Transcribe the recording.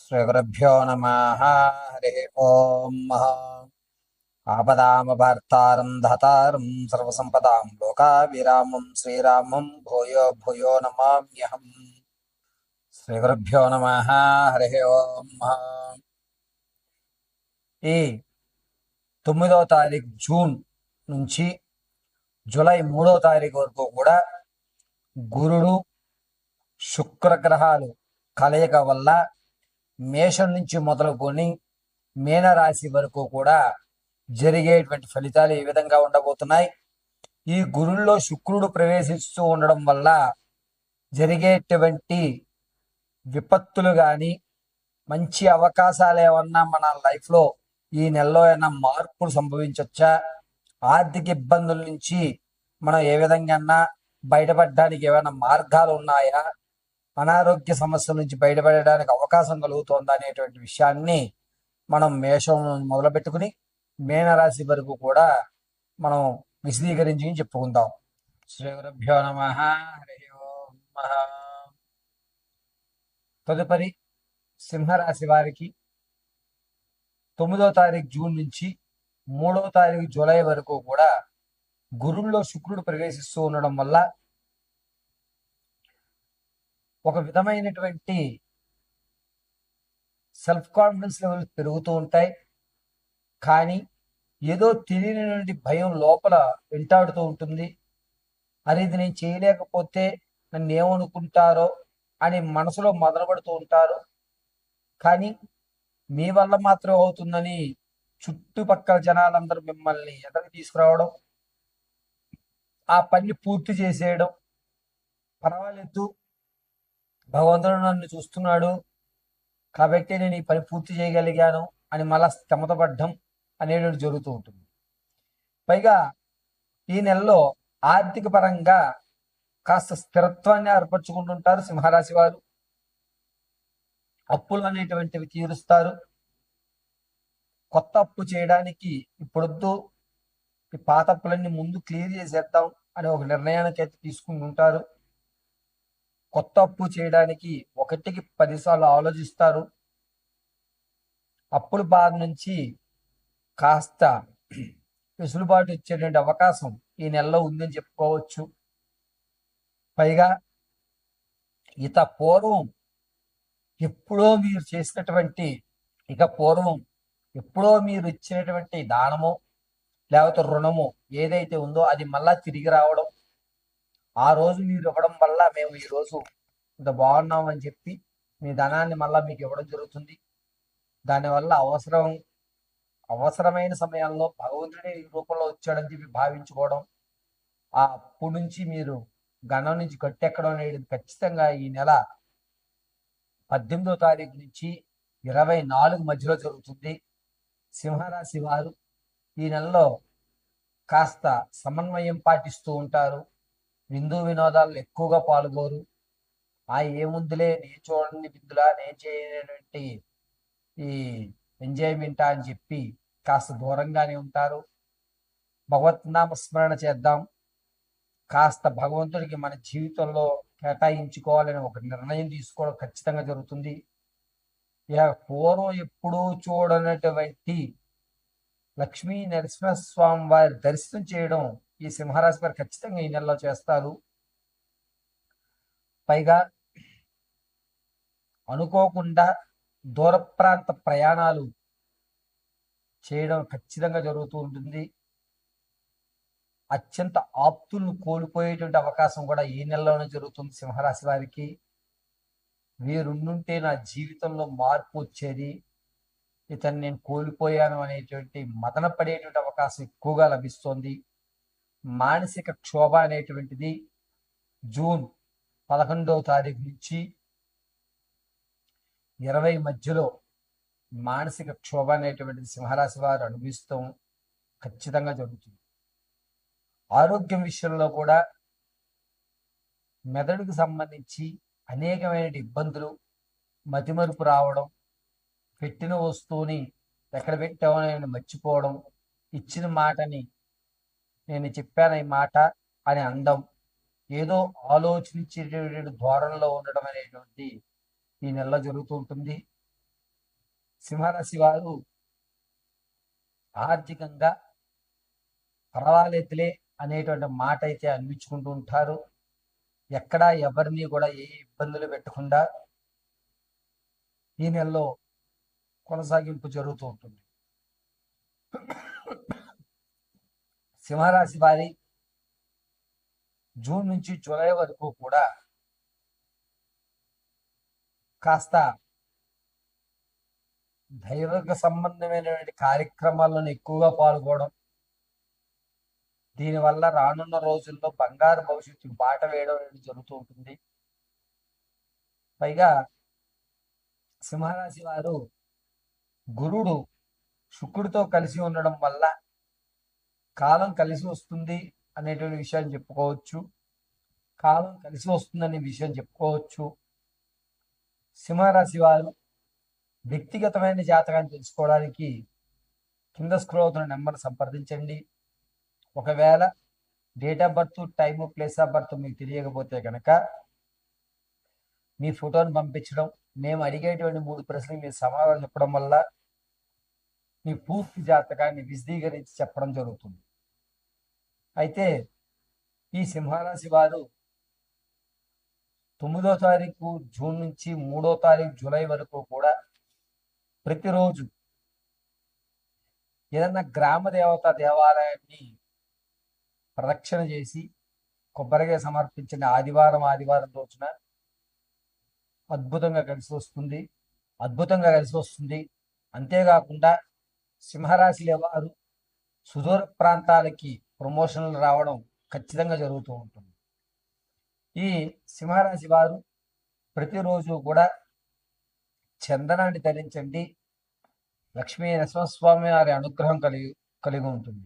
శ్రీగురుభ్యో నమ. హరి ఓం. ఆపదామభర్తారం ధాతారం సర్వసంపదాం లోకాభిరామం శ్రీరామం భూయో భూయో నమామ్యహం. శ్రీగురుభ్యో నమ. హరి ఓం. ఈ 9వ తారీఖు జూన్ నుంచి జూలై 3వ తారీఖు వరకు కూడా గురుడు శుక్రగ్రహాలు కలయిక వల్ల మేషం నుంచి మొదలుకొని మీనరాశి వరకు కూడా జరిగేటువంటి ఫలితాలు ఈ విధంగా ఉండబోతున్నాయి. ఈ గురుల్లో శుక్రుడు ప్రవేశిస్తూ ఉండడం వల్ల జరిగేటువంటి విపత్తులు కానీ మంచి అవకాశాలు ఏమన్నా మన లైఫ్లో ఈ నెలలో ఏమన్నా మార్పులు సంభవించవచ్చా, ఆర్థిక ఇబ్బందుల నుంచి మనం ఏ విధంగా బయటపడడానికి ఏమైనా మార్గాలు ఉన్నాయా, అనారోగ్య సమస్యల నుంచి బయటపడడానికి అవకాశం కలుగుతోందా అనేటువంటి విషయాన్ని మనం మేషం మొదలు పెట్టుకుని మీనరాశి వరకు కూడా మనం విశదీకరించి చెప్పుకుందాం. శ్రీ గురుభ్యో నమ. హరి ఓం. తదుపరి సింహరాశి వారికి 9వ తారీఖు జూన్ నుంచి 3వ తారీఖు జూలై వరకు కూడా గురుల్లో శుక్రుడు ప్రవేశిస్తూ ఉండడం వల్ల ఒక విధమైనటువంటి సెల్ఫ్ కాన్ఫిడెన్స్ లెవెల్స్ పెరుగుతూ ఉంటాయి. కానీ ఏదో తెలియని భయం లోపల వెంటాడుతూ ఉంటుంది. అది ఇది నేను చేయలేకపోతే నన్ను ఏమనుకుంటారో అని మనసులో మొదలుపడుతూ ఉంటారు. కానీ మీ వల్ల మాత్రం అవుతుందని చుట్టుపక్కల జనాలందరూ మిమ్మల్ని ఎదరికి తీసుకురావడం, ఆ పని పూర్తి చేసేయడం, పర్వాలేదు భగవంతుడు నన్ను చూస్తున్నాడు కాబట్టి నేను ఈ పని పూర్తి చేయగలిగాను అని మళ్ళా స్తమతపడ్డం అనేది జరుగుతూ ఉంటుంది. పైగా ఈ నెలలో ఆర్థిక పరంగా కాస్త స్థిరత్వాన్ని ఏర్పరచుకుంటుంటారు సింహరాశి వారు. అప్పులు అనేటువంటివి తీరుస్తారు. కొత్త అప్పు చేయడానికి ఇప్పుడొద్దు, ఈ పాత అప్పులన్నీ ముందు క్లియర్ చేసేద్దాం అని ఒక నిర్ణయానికి అయితే తీసుకుంటుంటారు. కొత్త అప్పు చేయడానికి 1కి 10 సార్లు ఆలోచిస్తారు. అప్పుల బాధ నుంచి కాస్త వెసులుబాటు ఇచ్చేటువంటి అవకాశం ఈ నెలలో ఉందని చెప్పుకోవచ్చు. పైగా పూర్వం ఎప్పుడో మీరు చేసినటువంటి ఎప్పుడో మీరు ఇచ్చినటువంటి దానమో లేకపోతే రుణమో ఏదైతే ఉందో అది మళ్ళా తిరిగి రావడం, ఆ రోజు మీరు ఇవ్వడం వల్ల మేము ఈ రోజు ఇంత బాగున్నాం అని చెప్పి మీ ధనాన్ని మళ్ళా మీకు ఇవ్వడం జరుగుతుంది. దానివల్ల అవసరమైన సమయంలో భగవంతుడి రూపంలో వచ్చాడని చెప్పి భావించుకోవడం, ఆ అప్పు నుంచి మీరు గణం నుంచి గట్టెక్కడం అనేది ఖచ్చితంగా ఈ నెల 18వ తారీఖు నుంచి 24 మధ్యలో జరుగుతుంది. సింహరాశి వారు ఈ నెలలో కాస్త సమన్వయం పాటిస్తూ ఉంటారు. విందు వినోదాల్లో ఎక్కువగా పాల్గొరు. ఏముందిలే నేను చూడండి విందులా నేను చేయనటువంటి ఈ ఎంజాయ్మెంట్ అని చెప్పి కాస్త దూరంగానే ఉంటారు. భగవత్నామ స్మరణ చేద్దాం, కాస్త భగవంతుడికి మన జీవితంలో కేటాయించుకోవాలని ఒక నిర్ణయం తీసుకోవడం ఖచ్చితంగా జరుగుతుంది. ఇక పూర్వం ఎప్పుడూ చూడనటువంటి లక్ష్మీ నరసింహస్వామి వారి దర్శనం చేయడం ఈ సింహరాశి వారు ఖచ్చితంగా ఈ నెలలో చేస్తారు. పైగా అనుకోకుండా దూర ప్రాంత ప్రయాణాలు చేయడం ఖచ్చితంగా జరుగుతూ ఉంటుంది. అత్యంత ఆప్తులను కోల్పోయేటువంటి అవకాశం కూడా ఈ నెలలోనే జరుగుతుంది సింహరాశి వారికి. వీరుండుంటే నా జీవితంలో మార్పు వచ్చేది, ఇతను నేను కోల్పోయాను అనేటువంటి మదన పడేటువంటి అవకాశం ఎక్కువగా లభిస్తోంది. మానసిక క్షోభ అనేటువంటిది జూన్ 11వ తారీఖు నుంచి 20 మధ్యలో మానసిక క్షోభ అనేటువంటిది సింహరాశి వారు అనుభవిస్తాం ఖచ్చితంగా జరుగుతుంది. ఆరోగ్యం విషయంలో కూడా మెదడుకు సంబంధించి అనేకమైన ఇబ్బందులు, మతిమరుపు రావడం, పెట్టిన వస్తువుని ఎక్కడ పెట్టామో నేను మర్చిపోవడం, ఇచ్చిన మాటని నేను చెప్పాను ఈ మాట అని అనడం, ఏదో ఆలోచించేటువంటి ధోరణిలో ఉండడం అనేటువంటి ఈ నెలలో జరుగుతూ ఉంటుంది. సింహరాశి వారు ఆర్థికంగా పర్వాలేదులే అనేటువంటి మాట అయితే అనిపించుకుంటూ ఉంటారు. ఎక్కడా ఎవరిని కూడా ఏ ఇబ్బందులు పెట్టకుండా ఈ నెలలో కొనసాగింపు జరుగుతూ ఉంటుంది. సింహరాశి వారి జూన్ నుంచి జూలై వరకు కూడా కాస్త దైవిక సంబంధమైనటువంటి కార్యక్రమాలను ఎక్కువగా పాల్గొనడం, దీనివల్ల రానున్న రోజుల్లో బంగారు భవిష్యత్తుకు బాట వేయడం అనేది జరుగుతూ ఉంటుంది. పైగా సింహరాశి వారు గురుడు శుక్రుడితో కలిసి ఉండడం వల్ల కాలం కలిసి వస్తుంది అనేటువంటి విషయాన్ని చెప్పుకోవచ్చు. కాలం కలిసి వస్తుందనే విషయం చెప్పుకోవచ్చు. సింహరాశి వారు వ్యక్తిగతమైన జాతకాన్ని తెలుసుకోవడానికి కింద స్క్రోల్ అవుతున్న నెంబర్ సంప్రదించండి. ఒకవేళ date of birth, time, place of birth మీకు తెలియకపోతే కనుక మీ ఫోటోని పంపించడం, మేము అడిగేటువంటి 3 ప్రశ్నలు మీరు సమాధానం చెప్పడం వల్ల మీ పూర్తి జాతకాన్ని విశదీకరించి చెప్పడం జరుగుతుంది. అయితే ఈ సింహరాశి వారు 9వ తారీఖు జూన్ నుంచి 3వ తారీఖు జూలై వరకు కూడా ప్రతిరోజు ఏదన్నా గ్రామ దేవత దేవాలయాన్ని ప్రదక్షిణ చేసి కొబ్బరికాయ సమర్పించిన ఆదివారం రోజున అద్భుతంగా కలిసి వస్తుంది. అంతేకాకుండా సింహరాశి వారు సుదూర ప్రాంతాలకి ప్రమోషన్లు రావడం ఖచ్చితంగా జరుగుతూ ఉంటుంది. ఈ సింహరాశి వారు ప్రతిరోజు కూడా చందనాన్ని ధరించండి. లక్ష్మీ నరసింహస్వామి వారి అనుగ్రహం కలిగి ఉంటుంది.